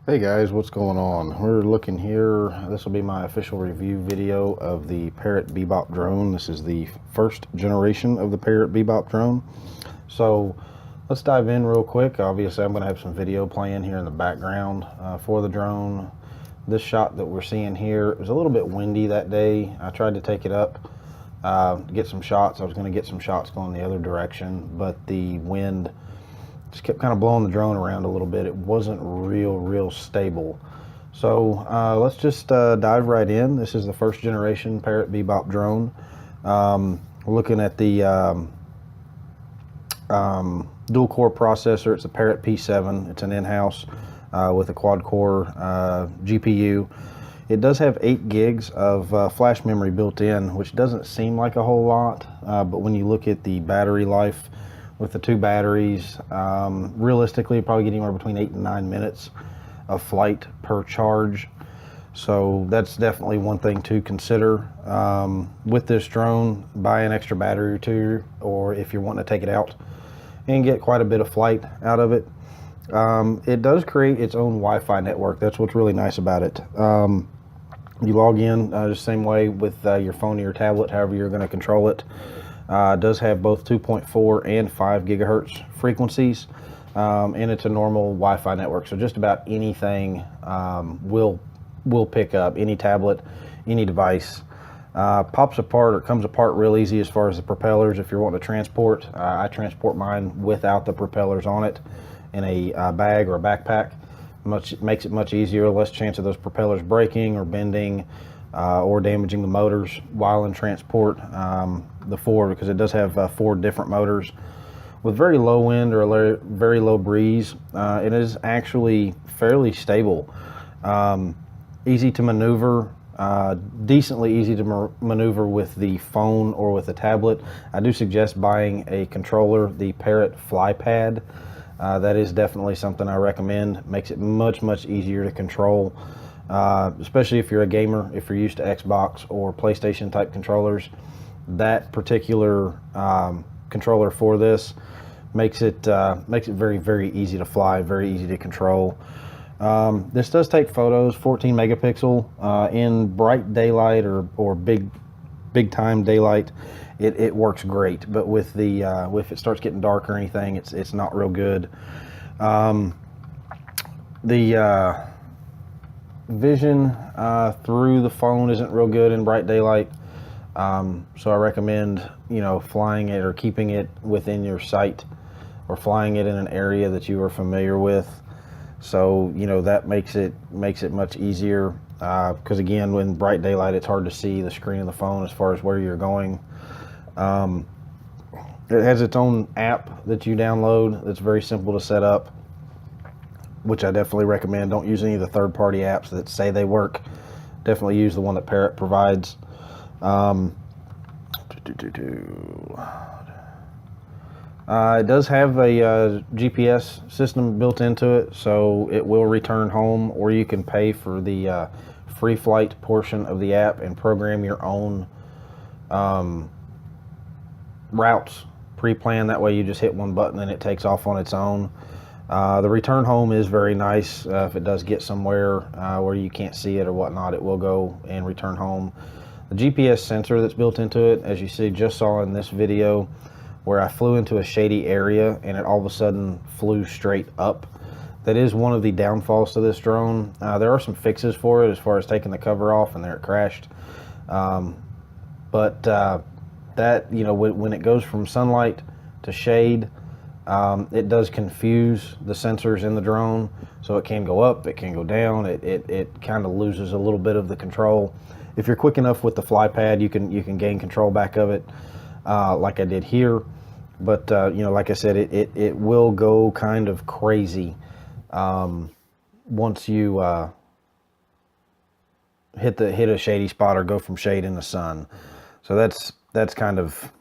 Hey guys, what's going on? We're looking here. This will be my official review video of the Parrot Bebop drone. This is the first generation of the Parrot Bebop drone. So let's dive in real quick. Obviously, I'm going to have some video playing here in the background for the drone. This shot that we're seeing here, it was a little bit windy that day. I tried to take it up to get some shots. I was going to get some shots going the other direction, but the wind just kept kind of blowing the drone around a little bit. It wasn't real stable. So let's just dive right in. This is the first generation Parrot Bebop drone. We're looking at the dual core processor. It's a Parrot P7. It's an in-house with a quad core GPU. It does have 8 gigs of flash memory built in, which doesn't seem like a whole lot, but when you look at the battery life with the 2 batteries, realistically probably getting anywhere between 8 and 9 minutes of flight per charge. So that's definitely one thing to consider with this drone. Buy an extra battery or 2, or if you're wanting to take it out and get quite a bit of flight out of it. It does create its own Wi-Fi network. That's what's really nice about it. You log in the same way with your phone or your tablet, however you're going to control it. It does have both 2.4 and 5 gigahertz frequencies, and it's a normal Wi-Fi network. So just about anything will pick up, any tablet, any device. Pops apart or comes apart real easy as far as the propellers. If you're wanting to transport, I transport mine without the propellers on it in a bag or a backpack. Makes it much easier, less chance of those propellers breaking or bending or damaging the motors while in transport. The 4, because it does have 4 different motors with very low wind or a very low breeze. It is actually fairly stable, easy to maneuver, decently easy to maneuver with the phone or with a tablet. I do suggest buying a controller, the Parrot Flypad. That is definitely something I recommend. Makes it much easier to control, especially if you're a gamer, if you're used to Xbox or PlayStation type controllers. That particular controller for this makes it very easy to fly, very easy to control. This does take photos, 14 megapixel in bright daylight or big time daylight. It works great, but with the if it starts getting dark or anything, it's not real good. The vision through the phone isn't real good in bright daylight. So I recommend, flying it or keeping it within your sight, or flying it in an area that you are familiar with. So, that makes it much easier, because again, in bright daylight, it's hard to see the screen of the phone as far as where you're going. It has its own app that you download that's very simple to set up, which I definitely recommend. Don't use any of the third-party apps that say they work. Definitely use the one that Parrot provides. It does have a GPS system built into it, so it will return home, or you can pay for the free flight portion of the app and program your own routes pre-planned. That way you just hit one button and it takes off on its own. The return home is very nice. If it does get somewhere where you can't see it or whatnot, it will go and return home. The GPS sensor that's built into it, as you see, just saw in this video where I flew into a shady area and it all of a sudden flew straight up. That is one of the downfalls to this drone. There are some fixes for it as far as taking the cover off, and there it crashed. But that, when it goes from sunlight to shade, it does confuse the sensors in the drone, so it can go up, it can go down, it kind of loses a little bit of the control. If you're quick enough with the Flypad, you can gain control back of it, like I did here. But like I said, it will go kind of crazy once you hit a shady spot or go from shade into sun. So that's kind of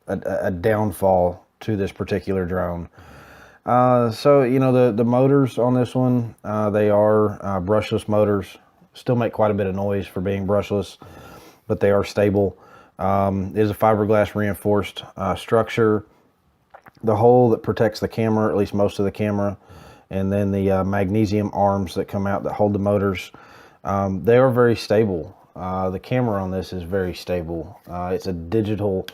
a downfall to this particular drone. So you know the motors on this one, they are brushless motors. Still make quite a bit of noise for being brushless, but they are stable. It is a fiberglass reinforced structure. The hole that protects the camera, at least most of the camera, and then the magnesium arms that come out that hold the motors, they are very stable. The camera on this is very stable. It's a digital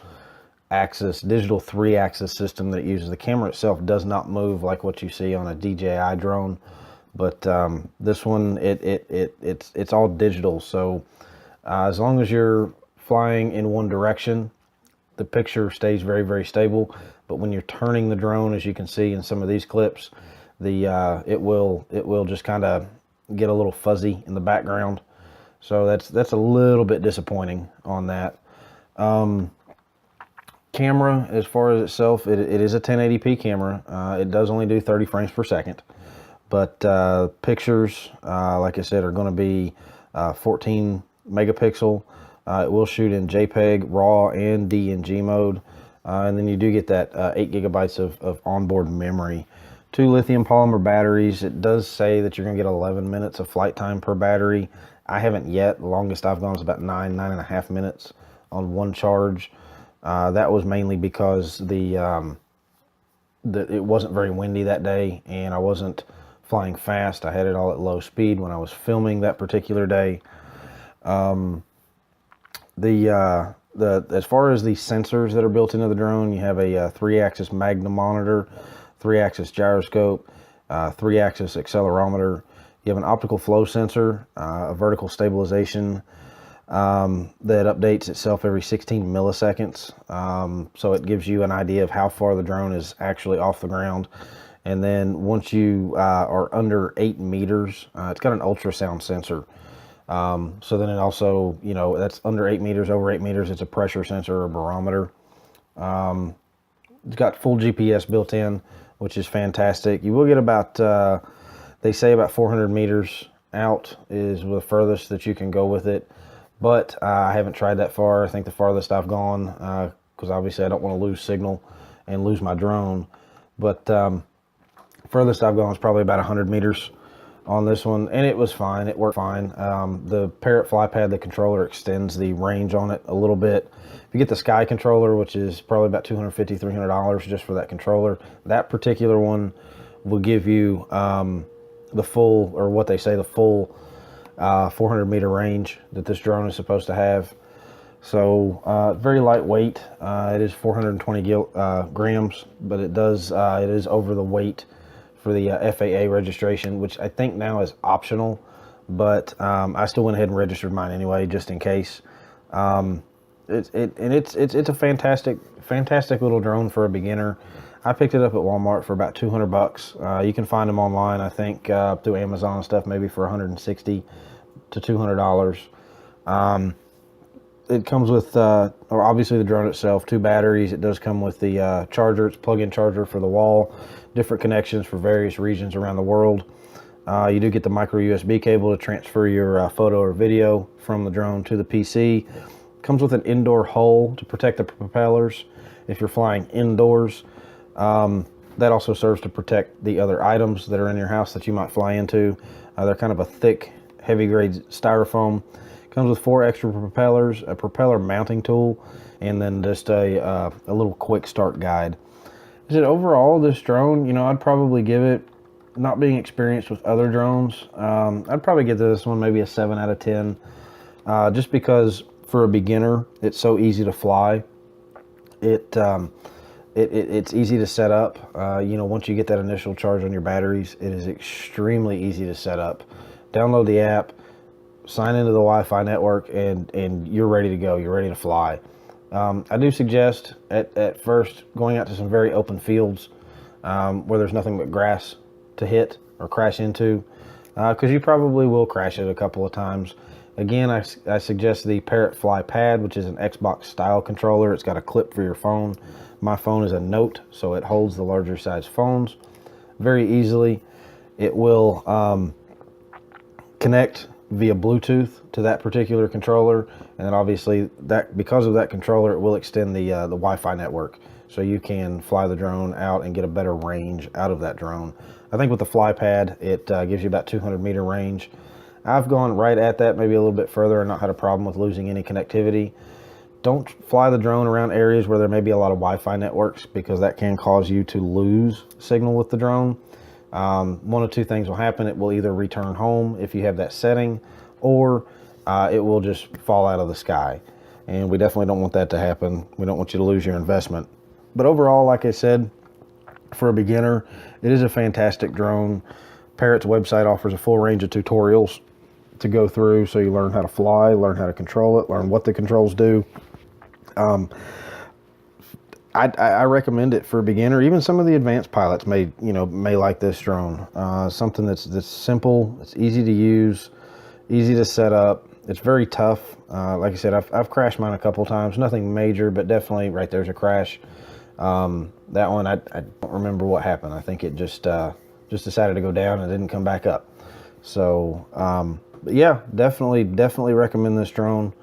3-axis system that uses the camera itself does not move like what you see on a DJI drone, but this one it's all digital. So as long as you're flying in one direction, the picture stays very, very stable. But when you're turning the drone, as you can see in some of these clips, it will just kind of get a little fuzzy in the background. So that's a little bit disappointing on that. Camera, as far as itself, it is a 1080p camera. It does only do 30 frames per second, but pictures, like I said, are going to be 14 megapixel. It will shoot in JPEG, RAW, and DNG mode. And then you do get that 8 gigabytes of onboard memory. 2 lithium polymer batteries. It does say that you're going to get 11 minutes of flight time per battery. I haven't yet. The longest I've gone is about 9.5 minutes on one charge. That was mainly because it wasn't very windy that day, and I wasn't flying fast. I had it all at low speed when I was filming that particular day. As far as the sensors that are built into the drone, you have a 3-axis magna monitor, 3-axis gyroscope, 3-axis accelerometer. You have an optical flow sensor, a vertical stabilization that updates itself every 16 milliseconds. So it gives you an idea of how far the drone is actually off the ground. And then once you are under 8 meters, it's got an ultrasound sensor. So then it also, you know, that's under 8 meters, over 8 meters, it's a pressure sensor or barometer. It's got full GPS built in, which is fantastic. You will get about, they say about 400 meters out is the furthest that you can go with it. But I haven't tried that far. I think the farthest I've gone, because obviously I don't want to lose signal and lose my drone. But furthest I've gone is probably about 100 meters on this one, and it was fine. It worked fine. The Parrot Flypad, the controller, extends the range on it a little bit. If you get the Sky controller, which is probably about $250, $300 just for that controller, that particular one will give you the full, or what they say, the full 400 meter range that this drone is supposed to have. So very lightweight. It is 420 grams, but it is over the weight for the FAA registration, which I think now is optional, but I still went ahead and registered mine anyway, just in case. It's a fantastic little drone for a beginner. I picked it up at Walmart for about $200. You can find them online, I think, through Amazon and stuff, maybe for $160 to $200. It comes with, or obviously the drone itself, 2 batteries. It does come with the charger. It's plug-in charger for the wall, different connections for various regions around the world. You do get the micro USB cable to transfer your photo or video from the drone to the PC. Comes with an indoor hull to protect the propellers if you're flying indoors. That also serves to protect the other items that are in your house that you might fly into. They're kind of a thick, heavy grade styrofoam. Comes with 4 extra propellers, a propeller mounting tool, and then just a little quick start guide. I said overall, this drone, you know, I'd probably give it, not being experienced with other drones, I'd probably give this one maybe a 7 out of 10, just because for a beginner, it's so easy to fly. It's easy to set up. You know, once you get that initial charge on your batteries, it is extremely easy to set up. Download the app, sign into the Wi-Fi network, and you're ready to go. You're ready to fly. I do suggest at first going out to some very open fields where there's nothing but grass to hit or crash into, because you probably will crash it a couple of times. Again, I suggest the Parrot Flypad, which is an Xbox style controller. It's got a clip for your phone. My phone is a Note, so it holds the larger size phones very easily. It will connect via Bluetooth to that particular controller, and then obviously that, because of that controller, it will extend the Wi-Fi network so you can fly the drone out and get a better range out of that drone. I think with the Flypad, it gives you about 200-meter range. I've gone right at that, maybe a little bit further, and not had a problem with losing any connectivity. Don't fly the drone around areas where there may be a lot of Wi-Fi networks, because that can cause you to lose signal with the drone. One of two things will happen. It will either return home if you have that setting, or it will just fall out of the sky. And we definitely don't want that to happen. We don't want you to lose your investment. But overall, like I said, for a beginner, it is a fantastic drone. Parrot's website offers a full range of tutorials to go through, so you learn how to fly, learn how to control it, learn what the controls do. I recommend it for a beginner. Even some of the advanced pilots may like this drone. Something that's simple, it's easy to use, easy to set up. It's very tough. Like I said, I've crashed mine a couple times. Nothing major, but definitely right there's a crash. That one, I don't remember what happened. I think it just decided to go down and didn't come back up. So, but yeah, definitely recommend this drone.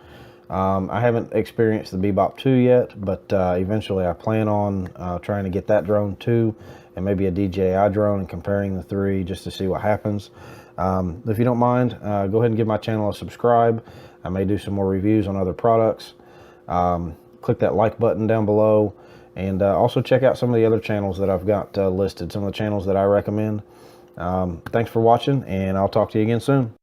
I haven't experienced the Bebop 2 yet, but eventually I plan on trying to get that drone too, and maybe a DJI drone, and comparing the three just to see what happens. If you don't mind, go ahead and give my channel a subscribe. I may do some more reviews on other products. Click that like button down below, and also check out some of the other channels that I've got listed, some of the channels that I recommend. Thanks for watching, and I'll talk to you again soon.